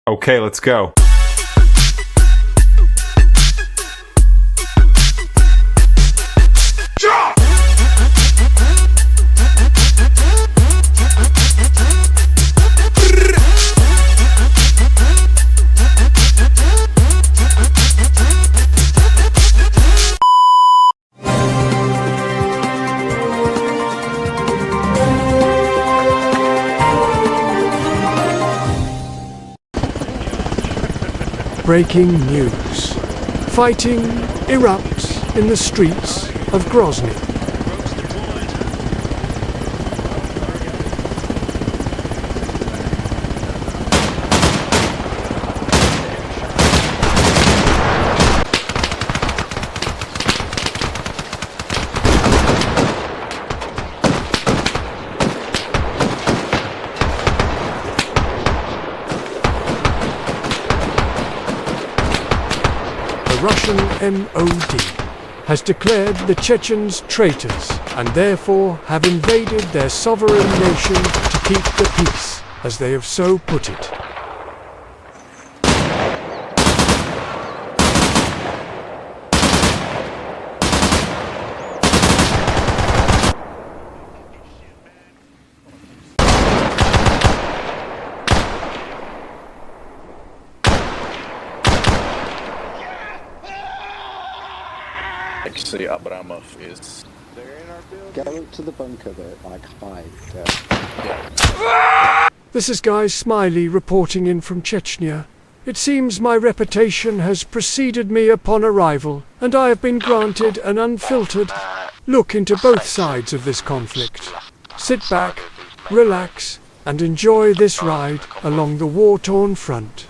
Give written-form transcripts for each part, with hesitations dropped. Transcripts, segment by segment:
Okay, let's go. Breaking news. Fighting erupts in the streets of Grozny. The Russian MOD has declared the Chechens traitors and therefore have invaded their sovereign nation to keep the peace, as they have so put it. Actually, Abramov is there in our building. Go to the bunker bit, like hide. This is Guy Smiley reporting in from Chechnya. It seems my reputation has preceded me upon arrival, and I have been granted an unfiltered look into both sides of this conflict. Sit back, relax, and enjoy this ride along the war-torn front.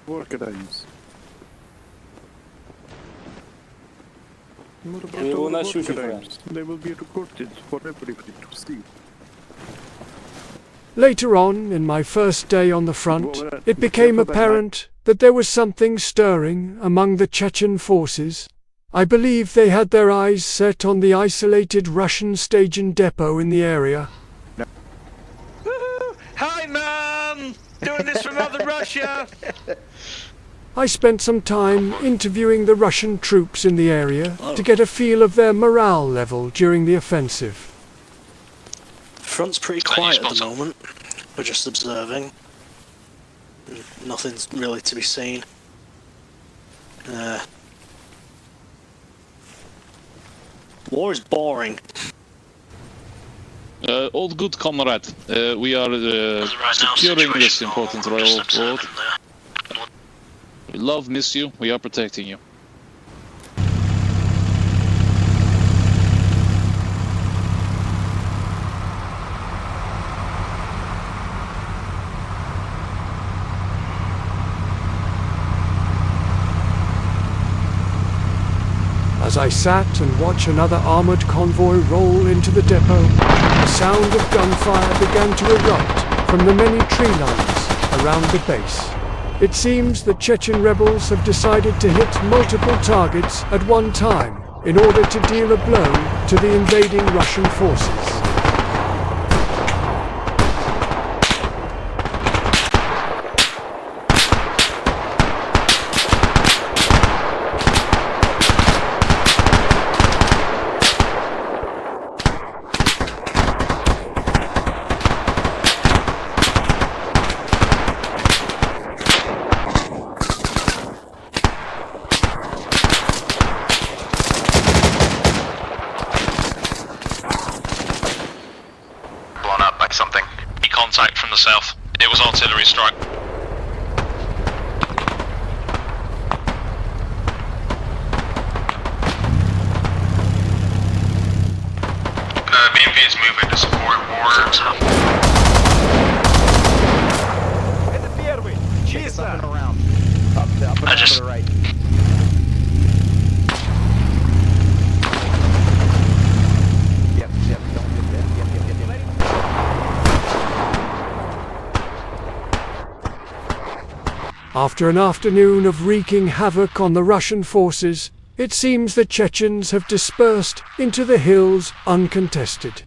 Workarounds. What about We will our not shoot you, workarounds? They will be recorded for everybody to see. Later on, in my first day on the front, it became apparent that there was something stirring among the Chechen forces. I believe they had their eyes set on the isolated Russian station depot in the area. Hi, man! Doing this from Mother Russia! I spent some time interviewing the Russian troops in the area to get a feel of their morale level during the offensive. Front's pretty quiet at the moment. We're just observing. Nothing's really to be seen. War is boring. All good, comrade. We are securing this important royal road. We love, miss you. We are protecting you. As I sat and watched another armoured convoy roll into the depot, the sound of gunfire began to erupt from the many tree lines around the base. It seems the Chechen rebels have decided to hit multiple targets at one time in order to deal a blow to the invading Russian forces. Something. Contact from the south. It was artillery strike. BMP is moving to support wards. Up and around. Up and around to the right. Yep, don't get that. Yep. After an afternoon of wreaking havoc on the Russian forces, it seems the Chechens have dispersed into the hills uncontested.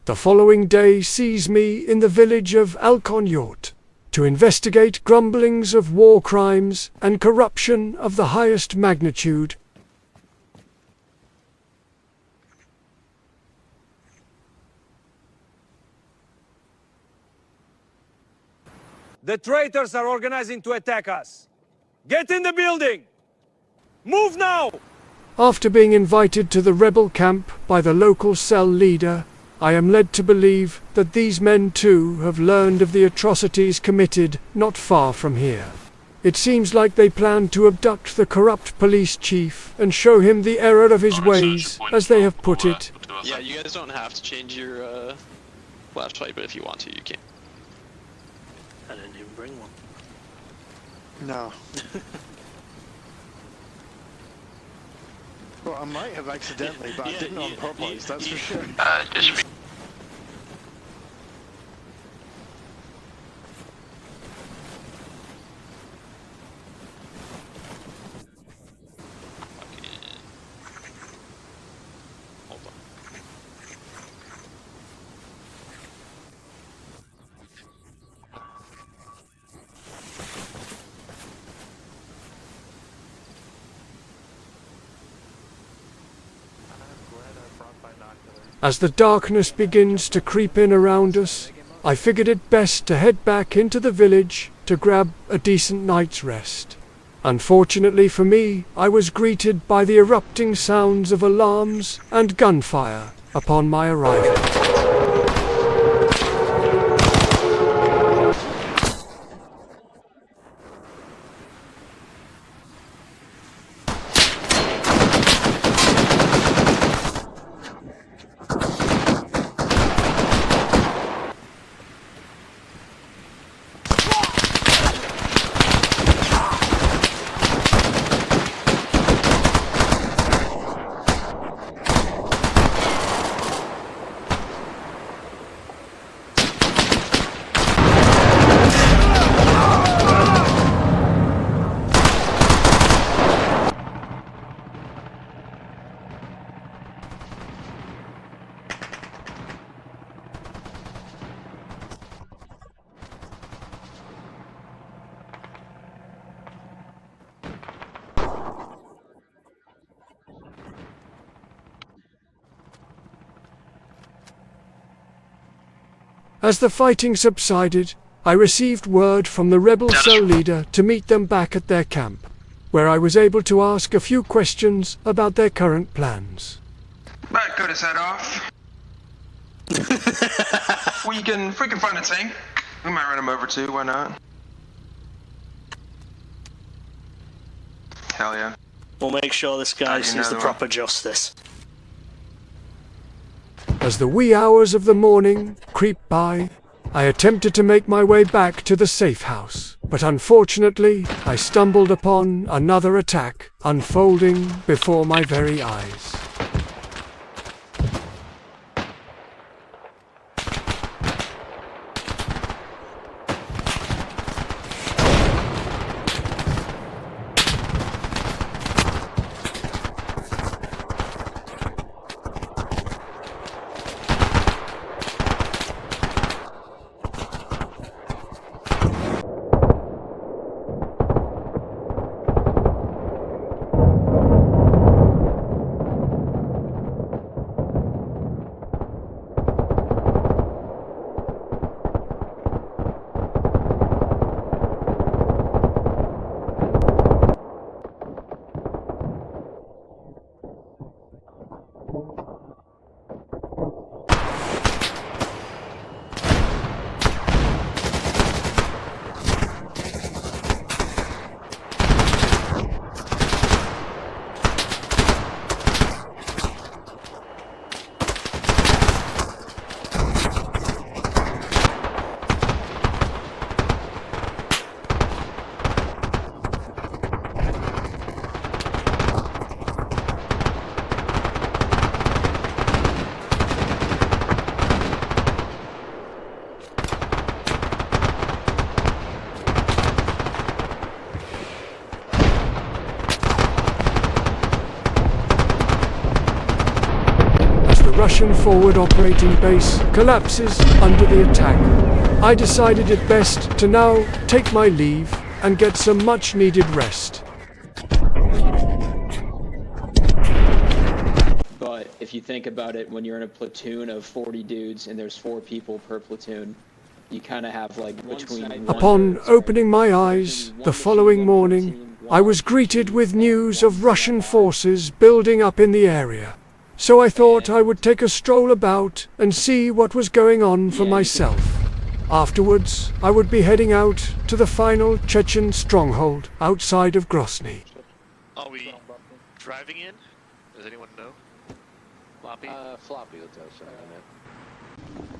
The following day sees me in the village of Alkonyort to investigate grumblings of war crimes and corruption of the highest magnitude. The traitors are organizing to attack us. Get in the building! Move now! After being invited to the rebel camp by the local cell leader, I am led to believe that these men too have learned of the atrocities committed not far from here. It seems like they plan to abduct the corrupt police chief and show him the error of his ways, as they have put it. Yeah, you guys don't have to change your flashlight, but if you want to, you can. I didn't even bring one. No. Well, I might have accidentally, but I didn't on purpose, that's for sure. Hold on. As the darkness begins to creep in around us, I figured it best to head back into the village to grab a decent night's rest. Unfortunately for me, I was greeted by the erupting sounds of alarms and gunfire upon my arrival. As the fighting subsided, I received word from the rebel cell leader to meet them back at their camp, where I was able to ask a few questions about their current plans. Right, got his head off. we can find a tank. We might run him over too, why not? Hell yeah. We'll make sure this guy sees the proper justice. As the wee hours of the morning creep by, I attempted to make my way back to the safe house, but unfortunately I stumbled upon another attack unfolding before my very eyes. Russian forward operating base collapses under the attack. I decided it best to now take my leave and get some much-needed rest. But if you think about it, when you're in a platoon of 40 dudes and there's 4 people per platoon, you kind of have like between... Upon opening my eyes the following morning, I was greeted with news of Russian forces building up in the area. So I thought I would take a stroll about and see what was going on for myself. Afterwards, I would be heading out to the final Chechen stronghold outside of Grozny. Are we driving in? Does anyone know? Floppy? Floppy will tell us something on that.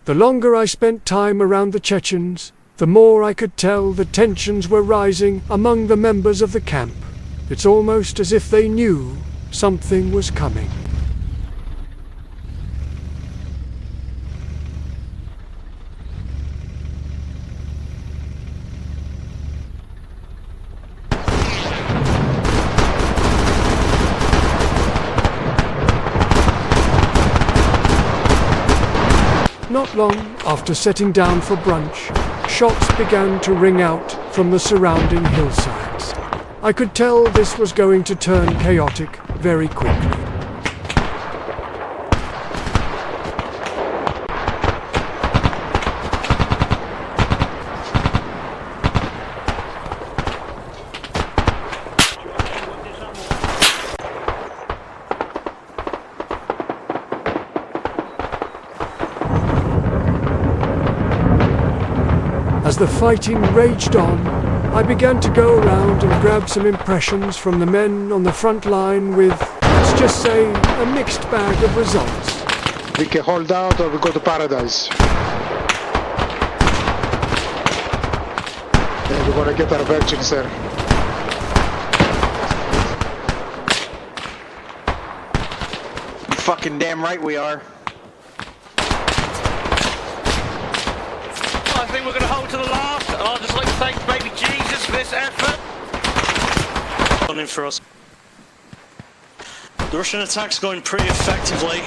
The longer I spent time around the Chechens, the more I could tell the tensions were rising among the members of the camp. It's almost as if they knew something was coming. Not long after setting down for brunch, shots began to ring out from the surrounding hillsides. I could tell this was going to turn chaotic very quickly. As the fighting raged on, I began to go around and grab some impressions from the men on the front line with, let's just say, a mixed bag of results. We can hold out or we go to paradise. Yeah, we want to get our vengeance there. You fucking damn right we are. I think we're going to hold to the last, and I'd just like to thank baby Jesus for this effort. In for us. The Russian attack's going pretty effectively.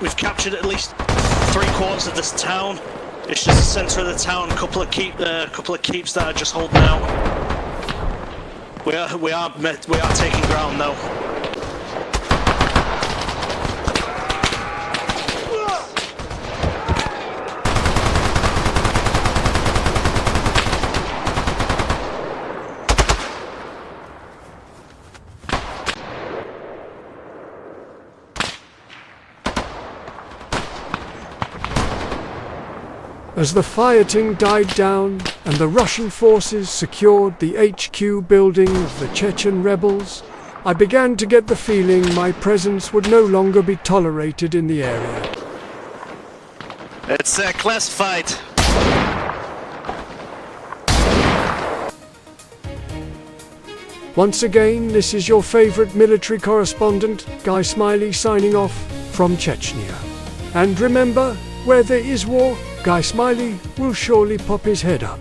We've captured at least 3/4 of this town. It's just the centre of the town, a couple of keeps that are just holding out. We are taking ground though. As the fighting died down and the Russian forces secured the HQ building of the Chechen rebels, I began to get the feeling my presence would no longer be tolerated in the area. It's classified. Once again, this is your favorite military correspondent, Guy Smiley, signing off from Chechnya. And remember, where there is war, Guy Smiley will surely pop his head up.